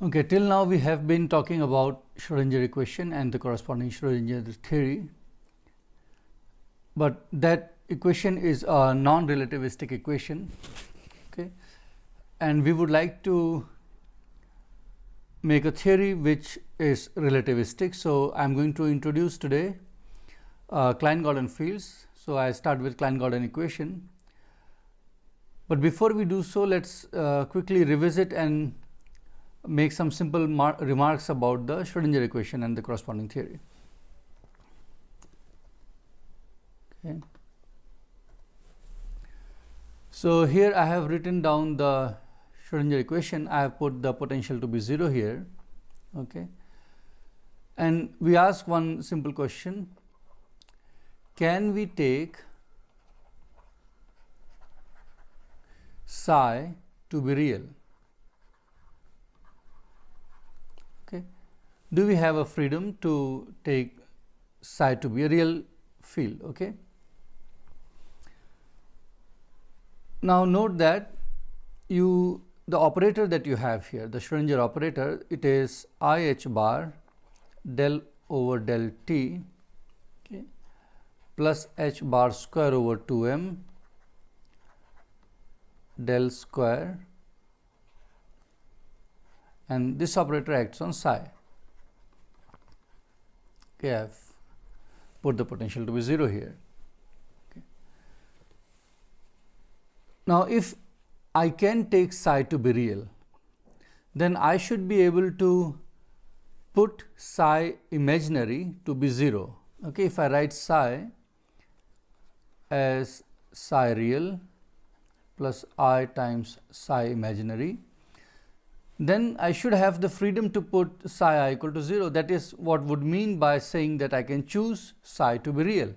Okay, till now we have been talking about Schrodinger equation and the corresponding Schrodinger theory, but that equation is a non-relativistic equation, okay, and we would like to make a theory which is relativistic. So, I am going to introduce today Klein-Gordon fields. So, I start with Klein-Gordon equation, but before we do so, let us quickly revisit and make some simple remarks about the Schrodinger equation and the corresponding theory. Okay. So, here I have written down the Schrodinger equation. I have put the potential to be 0 here, okay. And we ask one simple question: can we take psi to be real? Do we have a freedom to take psi to be a real field? Okay. Now, note that the operator that you have here, the Schrodinger operator, it is I h bar del over del t, okay, plus h bar square over 2m del square, and this operator acts on psi. Okay, I have put the potential to be 0 here. Okay. Now, if I can take psi to be real, then I should be able to put psi imaginary to be 0. Okay, if I write psi as psi real plus I times psi imaginary, then I should have the freedom to put psi I equal to 0. That is what would mean by saying that I can choose psi to be real.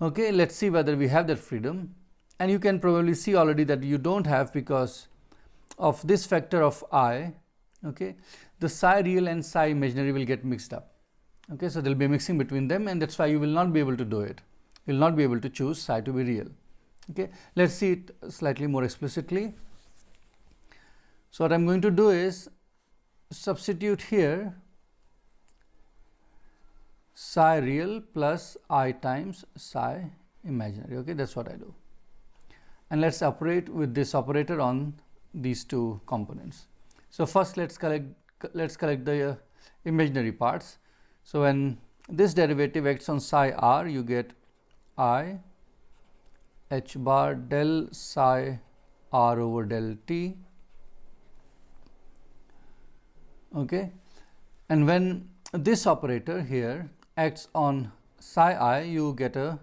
Okay, let us see whether we have that freedom, and you can probably see already that you do not have, because of this factor of I. Okay, the psi real and psi imaginary will get mixed up. Okay, so there will be a mixing between them, and that is why you will not be able to do it. You will not be able to choose psi to be real. Okay, let us see it slightly more explicitly. So, what I am going to do is substitute here psi real plus I times psi imaginary. Okay, that is what I do. And let us operate with this operator on these two components. So, first let us collect the imaginary parts. So, when this derivative acts on psi r, you get I h bar del psi r over del t. Okay, and when this operator here acts on psi I, you get a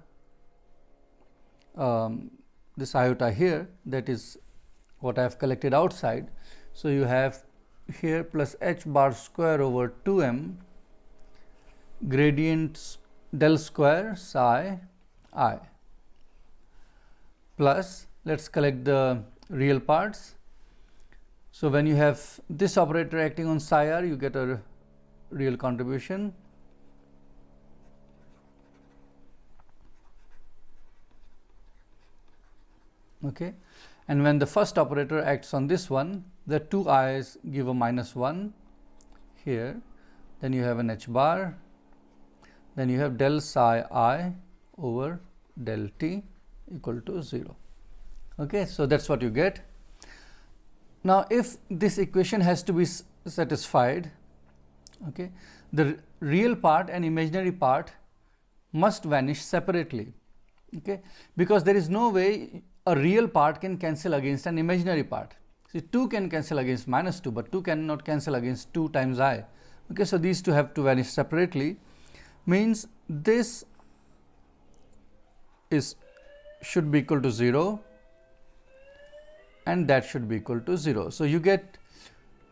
this iota here, that is what I have collected outside. So, you have here plus h bar square over 2m gradient del square psi I, plus let us collect the real parts. So, when you have this operator acting on psi r, you get a real contribution. Okay. And when the first operator acts on this one, the two i's give a -1 here, then you have an h bar, then you have del psi I over del t equal to 0. Okay. So, that is what you get. Now, if this equation has to be satisfied, okay, the real part and imaginary part must vanish separately, okay, because there is no way a real part can cancel against an imaginary part. See, 2 can cancel against -2, but 2 cannot cancel against 2 times I. Okay, so, these two have to vanish separately, means this should be equal to 0. And that should be equal to 0. So, you get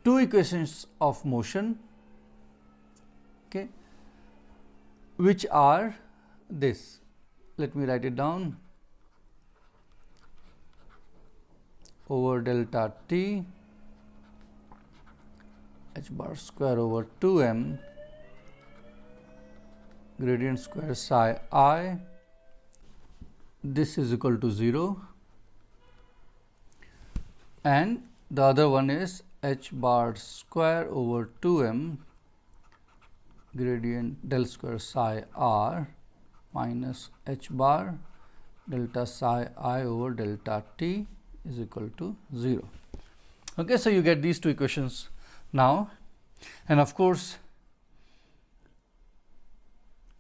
two equations of motion, okay, which are this. Let me write it down: over delta t h bar square over 2m gradient square psi I, this is equal to 0, and the other one is h bar square over 2m gradient del square psi r minus h bar delta psi I over delta t is equal to 0. Okay, so you get these two equations now, and of course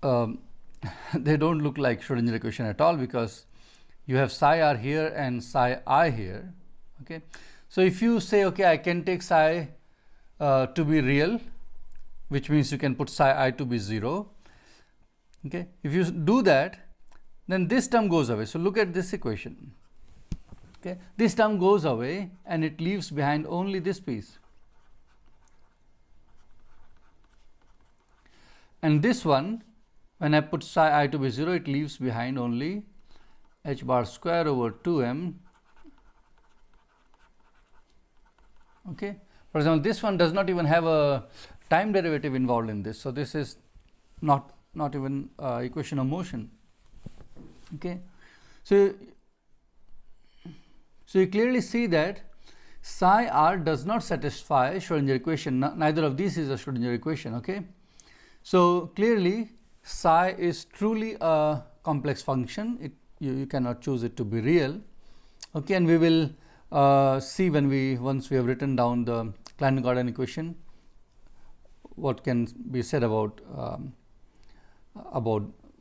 they don't look like Schrodinger equation at all, because you have psi r here and psi I here. Okay, so if you say, okay, I can take psi to be real, which means you can put psi I to be 0. Okay, if you do that, then this term goes away. So look at this equation. Okay, this term goes away and it leaves behind only this piece, and this one, when I put psi I to be 0, it leaves behind only h bar square over 2m. Okay, for example, this one does not even have a time derivative involved in this, so this is not even equation of motion. Okay, so you clearly see that psi r does not satisfy Schrodinger equation. Neither of these is a Schrodinger equation. Okay, so clearly psi is truly a complex function. You cannot choose it to be real. Okay, and we will see once we have written down the Klein-Gordon equation, what can be said about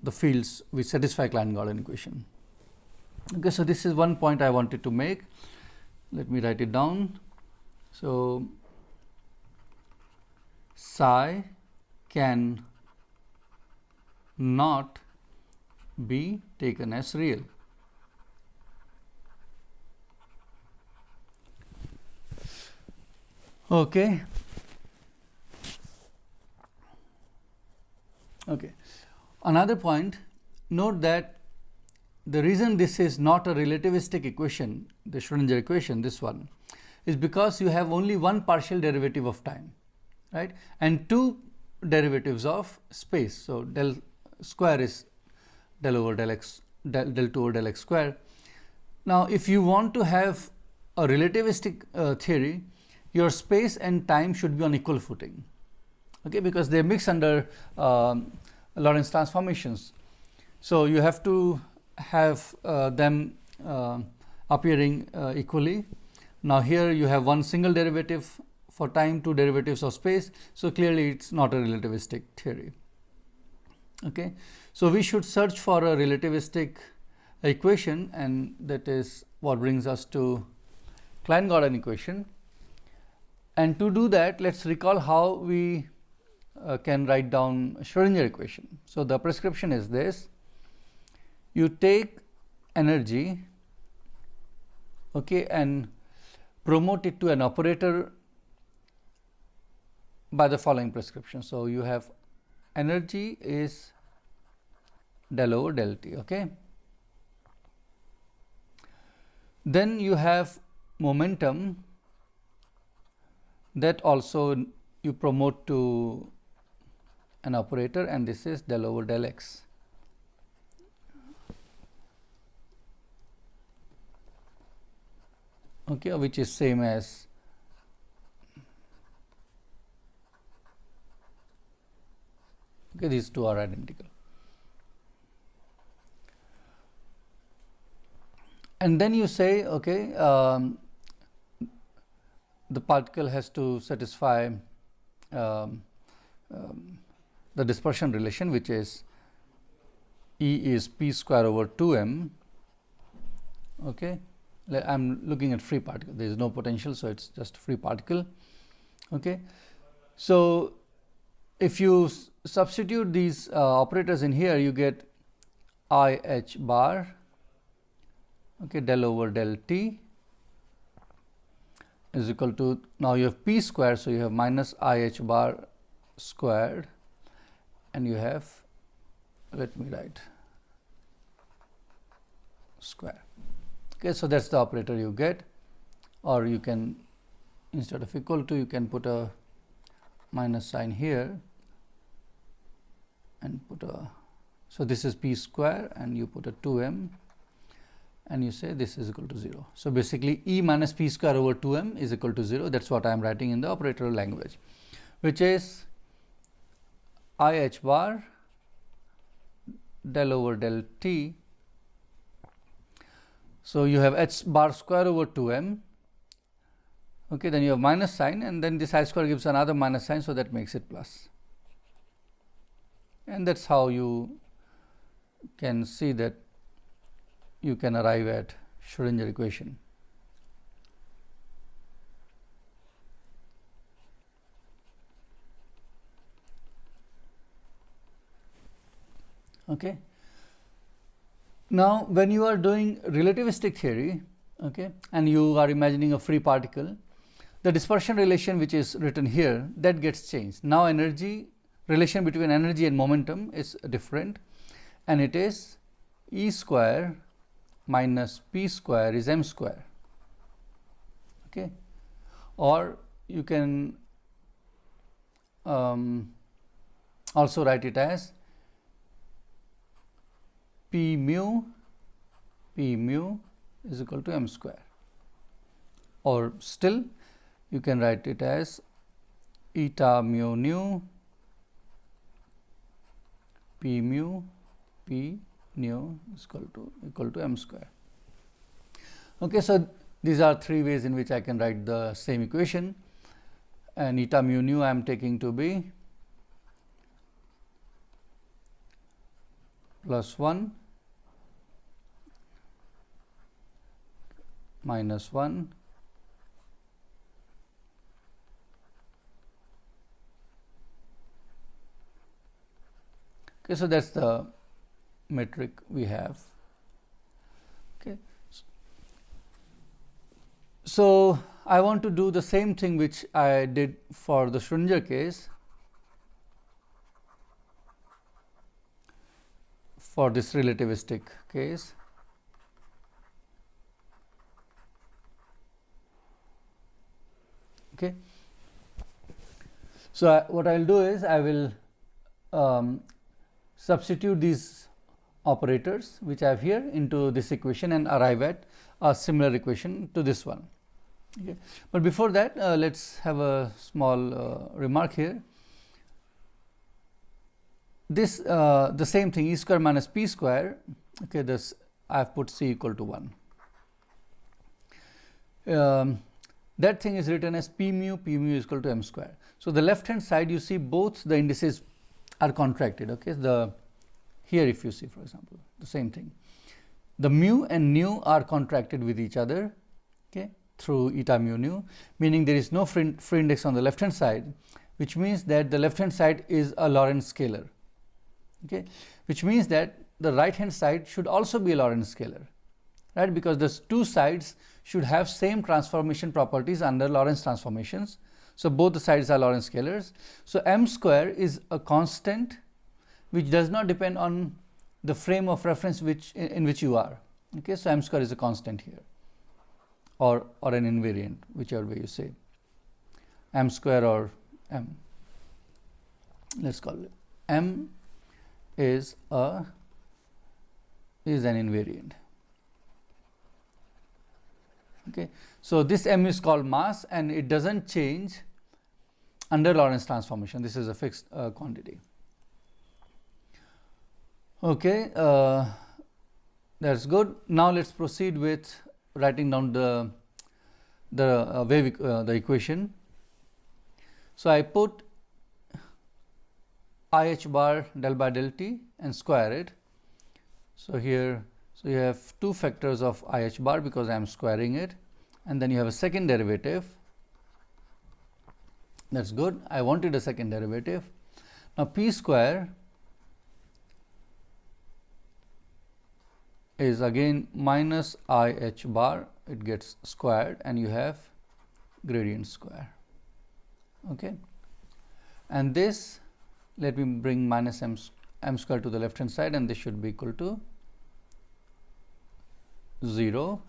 the fields which satisfy Klein-Gordon equation. Okay, so this is one point I wanted to make. Let me write it down. So psi can not be taken as real. Okay. Okay. Another point, note that the reason this is not a relativistic equation, the Schrodinger equation, this one, is because you have only one partial derivative of time, right, and two derivatives of space. So del square is del over del x, del 2 over del x square. Now, if you want to have a relativistic theory, your space and time should be on equal footing. Okay, because they mix under Lorentz transformations. So you have to have them appearing equally. Now here you have one single derivative for time, two derivatives of space. So clearly it's not a relativistic theory. Okay, so we should search for a relativistic equation, and that is what brings us to Klein-Gordon equation. And to do that, let's recall how we can write down Schrodinger equation. So the prescription is this: you take energy, okay, and promote it to an operator by the following prescription. So you have energy is del over del t. Okay, then you have momentum, that also you promote to an operator, and this is del over del x. Okay, which is same as these two are identical. And then you say, okay, the particle has to satisfy the dispersion relation, which is E is p square over 2m. Okay, I am looking at free particle. There is no potential, so it's just free particle. Okay, so if you substitute these operators in here, you get I h bar, okay, del over del t is equal to, now you have p square, so you have minus I h bar squared, and you have, let me write, square. Okay, so that's the operator you get, or you can, instead of equal to, you can put a minus sign here and put a, so this is p square and you put a 2m, and you say this is equal to 0. So basically E minus P square over 2m is equal to 0. That's what I am writing in the operator language, which is I h bar del over del t. So you have h bar square over 2m. Okay, then you have minus sign, and then this I square gives another minus sign, so that makes it plus. And that's how you can see that you can arrive at Schrodinger equation. Okay. Now, when you are doing relativistic theory, okay, and you are imagining a free particle, the dispersion relation which is written here, that gets changed. Now, energy relation between energy and momentum is different, and it is E square minus P square is m square. Okay. Or you can also write it as P mu is equal to m square, or still you can write it as eta mu nu P nu is equal to m square. Okay, so these are three ways in which I can write the same equation, and eta mu nu I am taking to be plus 1 minus 1 okay. So that's the metric we have. Okay. So I want to do the same thing which I did for the Schrodinger case for this relativistic case. Okay. So what I will do is I will substitute these operators which I have here into this equation and arrive at a similar equation to this one. Okay. But before that, let's have a small remark here. This the same thing, E square minus P square. Okay, this I have put C equal to 1. That thing is written as P mu is equal to m square. So the left hand side, you see both the indices are contracted. Okay, here if you see, for example, the same thing, the mu and nu are contracted with each other, okay, through eta mu nu, meaning there is no free index on the left hand side, which means that the left hand side is a Lorentz scalar. Okay, which means that the right hand side should also be a Lorentz scalar, right, because the two sides should have same transformation properties under Lorentz transformations. So both the sides are Lorentz scalars. So m square is a constant which does not depend on the frame of reference in which you are. Okay, so m square is a constant here, or an invariant, whichever way you say, m square or m. Let's call it m is an invariant. Okay, so this m is called mass, and it doesn't change under Lorentz transformation. This is a fixed quantity. Okay, that's good. Now let's proceed with writing down the equation. So I put I h bar del by del t and square it. So here, so you have two factors of I h bar because I am squaring it, and then you have a second derivative. That's good. I wanted a second derivative. Now p square is again minus I h bar, it gets squared, and you have gradient square. Okay, and this, let me bring minus m square to the left hand side, and this should be equal to 0.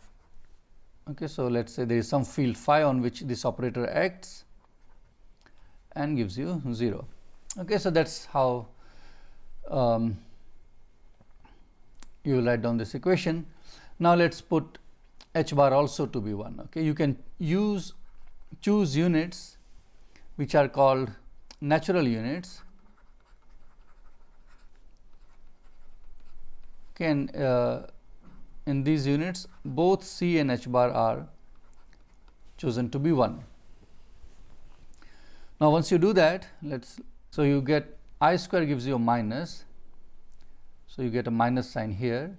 Okay, so let's say there is some field phi on which this operator acts and gives you 0. Okay, so that's how you will write down this equation. Now let's put h bar also to be 1. Okay, you can choose units which are called natural units. Okay, and in these units both c and h bar are chosen to be 1. Now once you do that, so you get I square gives you a minus, so you get a minus sign here.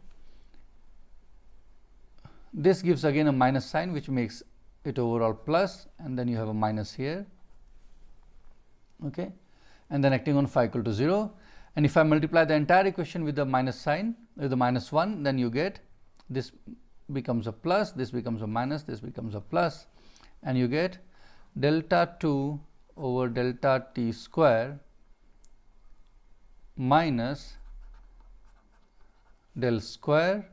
This gives again a minus sign, which makes it overall plus, and then you have a minus here. Okay, and then acting on phi equal to 0, and if I multiply the entire equation with the minus sign, with the minus 1, then you get this becomes a plus, this becomes a minus, this becomes a plus, and you get delta 2 over delta t square minus del square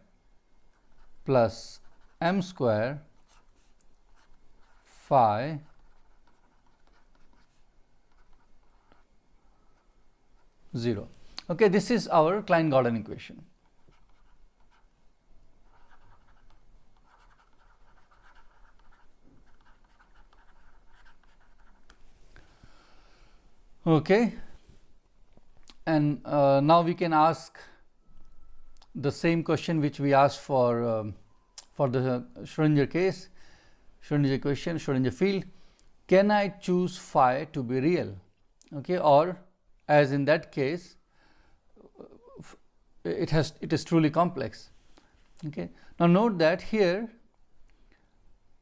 plus m square phi zero. Okay, this is our Klein-Gordon equation. Okay, and now we can ask the same question which we asked for the Schrödinger case, Schrödinger equation, Schrödinger field. Can I choose phi to be real? Okay, or as in that case, it is truly complex. Okay, now note that here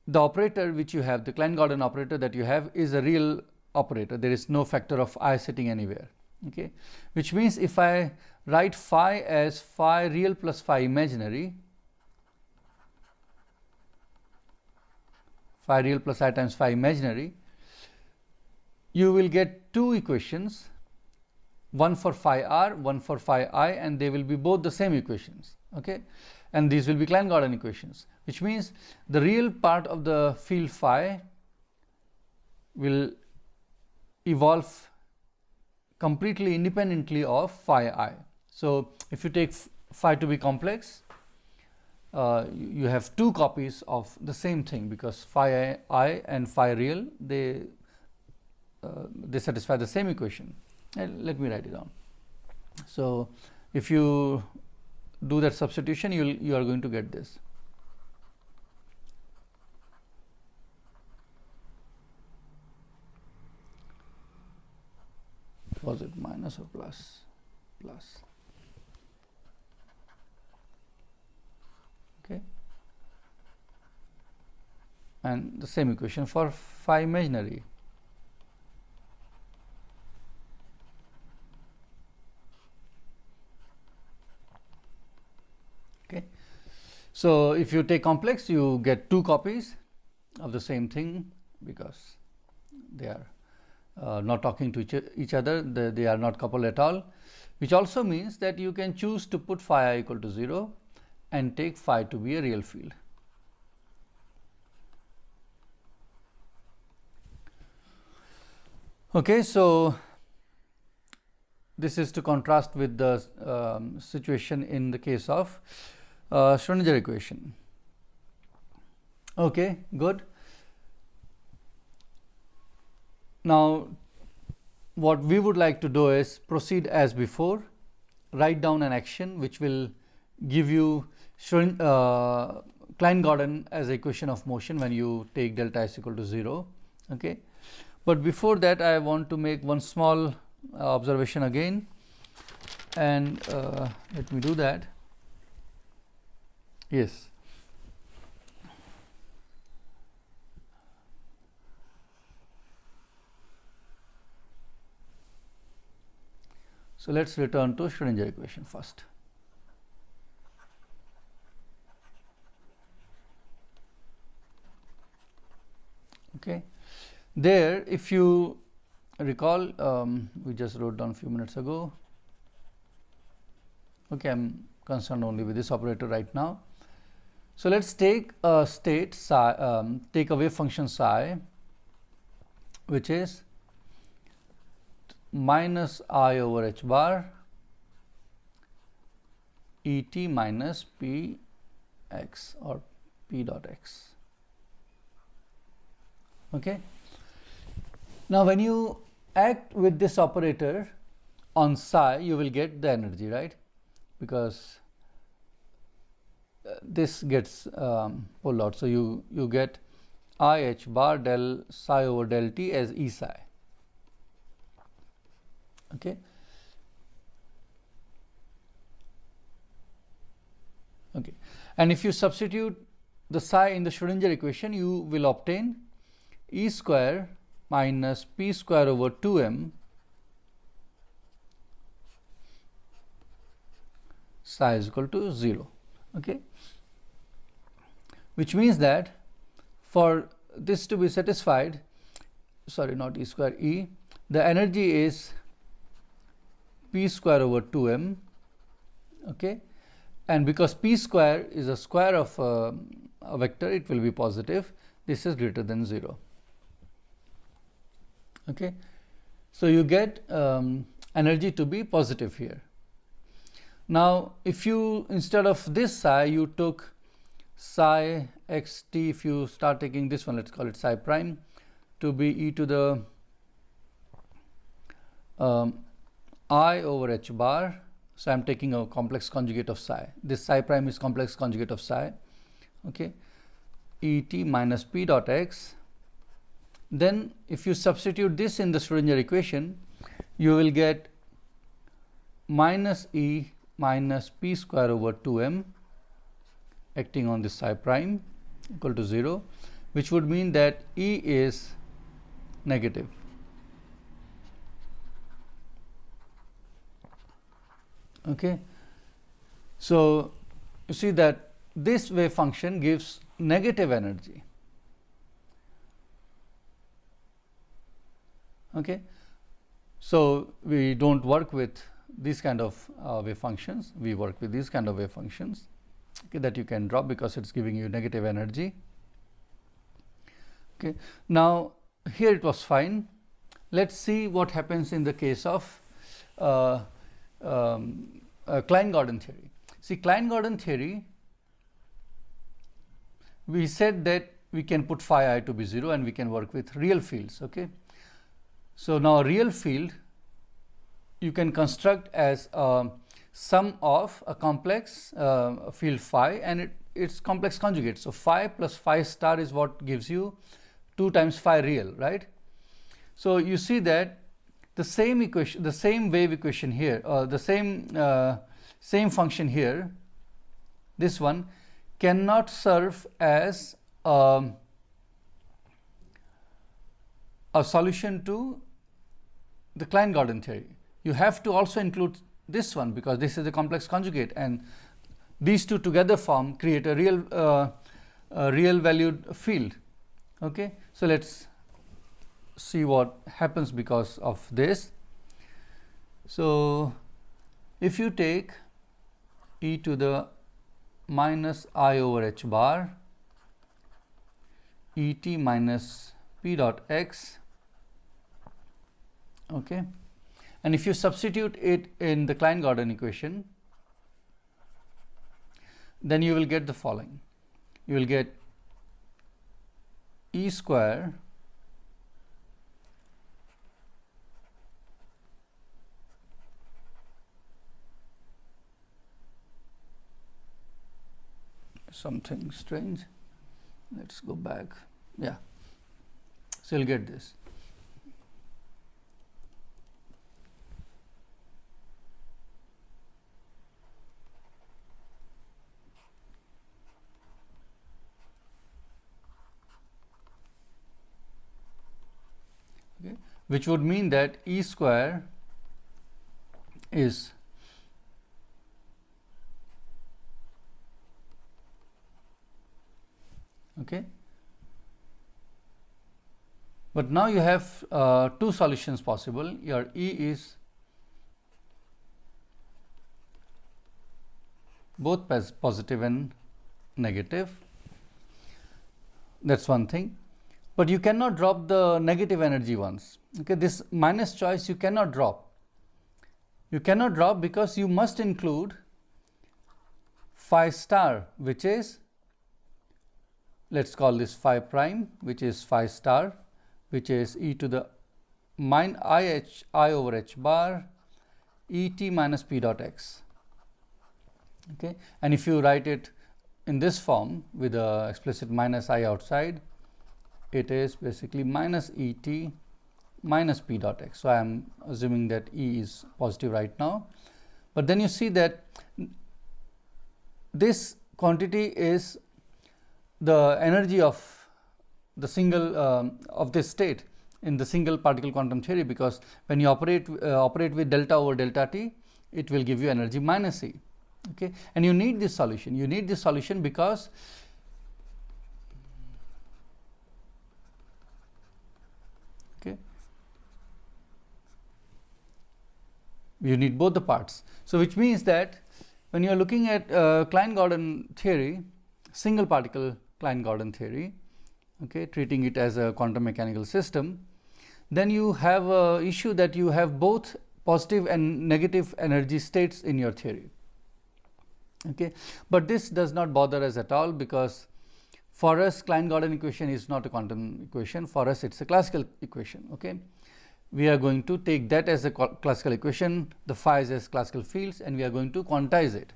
the operator which you have, the Klein-Gordon operator that you have, is a real operator. There is no factor of I sitting anywhere. Okay, which means if I write phi as phi real plus phi imaginary, phi real plus I times phi imaginary, you will get two equations, one for phi r, one for phi I, and they will be both the same equations. Okay, and these will be Klein-Gordon equations, which means the real part of the field phi will evolve completely independently of phi I. So if you take phi to be complex, you have two copies of the same thing, because phi I and phi real, they satisfy the same equation. And let me write it down. So if you do that substitution, you are going to get this. Was it minus or plus? Plus. Okay, and the same equation for phi imaginary. Okay, so if you take complex, you get two copies of the same thing, because they are not talking to each other, they are not coupled at all, which also means that you can choose to put phi I equal to 0 and take phi to be a real field. Okay, so this is to contrast with the situation in the case of Schrödinger equation. Okay, good. Now what we would like to do is proceed as before, write down an action which will give you Klein-Gordon as an equation of motion when you take delta s equal to 0. Okay, but before that I want to make one small observation again, and let me do that. Yes. So let's return to Schrödinger equation first. Okay, there, if you recall, we just wrote down a few minutes ago. Okay, I'm concerned only with this operator right now. So let's take a state psi, take a wave function psi, which is minus I over h bar et minus p x or p dot x. Okay. Now, when you act with this operator on psi, you will get the energy, right? Because this gets pulled out. So, you get I h bar del psi over del t as E psi. Okay. Okay. And if you substitute the psi in the Schrodinger equation, you will obtain E square minus p square over 2m psi is equal to 0. Okay. Which means that for this to be satisfied, sorry, not E square, E, the energy is p square over 2m. Okay. And because p square is a square of a vector, it will be positive. This is greater than 0. Okay. So, you get energy to be positive here. Now, if you, instead of this psi, you took psi x t, if you start taking this one, let us call it psi prime, to be e to the I over h bar. So, I am taking a complex conjugate of psi. This psi prime is complex conjugate of psi. Okay. E t minus p dot x. Then, if you substitute this in the Schrodinger equation, you will get minus E minus p square over 2m acting on this psi prime equal to 0, which would mean that E is negative. Okay. So, you see that this wave function gives negative energy. Okay. So, we do not work with these kind of wave functions, we work with these kind of wave functions, okay, that you can drop because it is giving you negative energy. Okay. Now, here it was fine. Let us see what happens in the case of Klein-Gordon theory. See, Klein-Gordon theory, we said that we can put phi I to be 0 and we can work with real fields. Okay. So, now a real field you can construct as a sum of a complex field phi and its complex conjugate. So, phi plus phi star is what gives you 2 times phi real, right. So, you see that the same equation, the same wave equation here, or the same function here, this one cannot serve as a solution to the Klein-Gordon theory. You have to also include this one because this is a complex conjugate, and these two together create a real valued field. Okay. So, let us see what happens because of this. So, if you take e to the minus I over h bar E t minus p dot x, okay, and if you substitute it in the Klein-Gordon equation, then you will get the following. You will get E square something strange. Let us go back. Yeah. So, you will get this. Okay. Which would mean that E square is okay. But now you have two solutions possible. Your E is both positive and negative. That is one thing. But you cannot drop the negative energy ones. Okay, this minus choice you cannot drop. You cannot drop because you must include phi star, which is, let's call this phi prime, which is phi star, which is e to the I over h bar et minus p dot x. Okay, and if you write it in this form with the explicit minus I outside, it is basically minus et minus p dot x. So I am assuming that E is positive right now, but then you see that this quantity is the energy of the single of this state in the single particle quantum theory, because when you operate with delta over delta t, it will give you energy minus E. Okay, and you need this solution. You need this solution because you need both the parts. So which means that when you are looking at Klein-Gordon theory, single particle Klein-Gordon theory, okay, treating it as a quantum mechanical system, then you have a issue that you have both positive and negative energy states in your theory. Okay, but this does not bother us at all, because for us Klein-Gordon equation is not a quantum equation. For us it's a classical equation. Okay, we are going to take that as a classical equation, the phi's as classical fields, and we are going to quantize it,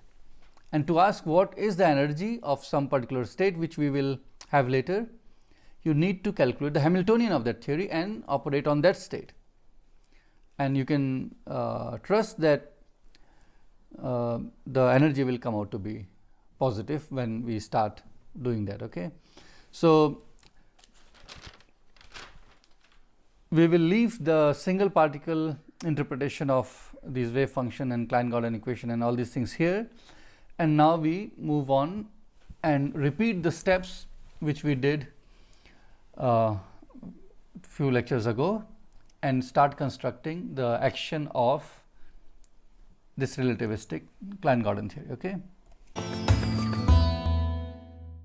and to ask what is the energy of some particular state, which we will have later, you need to calculate the Hamiltonian of that theory and operate on that state, and you can trust that the energy will come out to be positive when we start doing that. Okay, so we will leave the single particle interpretation of these wave function and Klein-Gordon equation and all these things here, and now we move on and repeat the steps which we did few lectures ago, and start constructing the action of this relativistic Klein-Gordon theory. Okay.